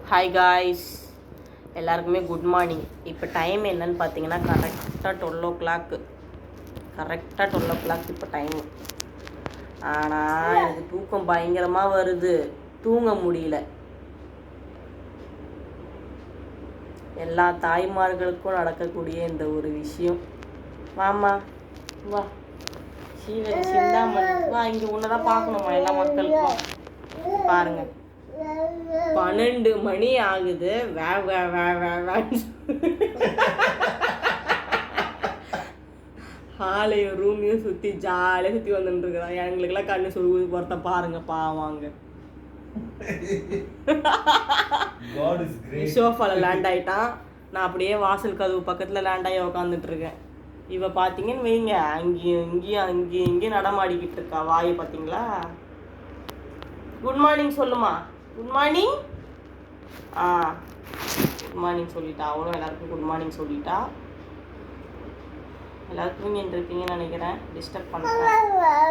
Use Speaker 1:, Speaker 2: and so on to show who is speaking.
Speaker 1: Hi guys, எல்லாருக்குமே good morning. இப்போ time என்னன்னு பார்த்தீங்கன்னா கரெக்டாக 12 o'clock. கரெக்டாக 12 o'clock இப்போ டைமு. ஆனால் எனக்கு தூக்கம் பயங்கரமாக வருது, தூங்க முடியல. எல்லா தாய்மார்களுக்கும் நடக்கக்கூடிய இந்த ஒரு விஷயம். வாமா வா சிந்தாமணி வா, இங்கே உன்னதான் பார்க்கணுமா எல்லா மக்களுக்கும். பாருங்கள், 12 மணி ஆகுது. ஹாலையும் ரூமையும் சுற்றி ஜாலியாக சுற்றி வந்துட்டு இருக்கிறான். எங்களுக்கெல்லாம் கண்ணு சொல்லுவது பொறுத்த பாருங்க, பாவாங்க. சோஃபாவில் லேண்ட் ஆகிட்டான். நான் அப்படியே வாசல் கதவு பக்கத்தில் லேண்ட் ஆகி உக்காந்துட்டு இருக்கேன். இவ பார்த்தீங்கன்னு வைங்க, அங்கேயும் இங்கேயும் அங்கேயும் இங்கேயும் நடமாடிக்கிட்டு இருக்கா. வாயை பார்த்தீங்களா? குட் மார்னிங் சொல்லுமா. Good morning. குட் மார்னிங் சொல்லிட்டா. அவளும் எல்லாருக்கும் குட் மார்னிங் சொல்லிட்டா. எல்லாரும் தூங்கிட்டு இருக்கீங்கன்னு நினைக்கிறேன். டிஸ்டர்ப் பண்ணுறேன்.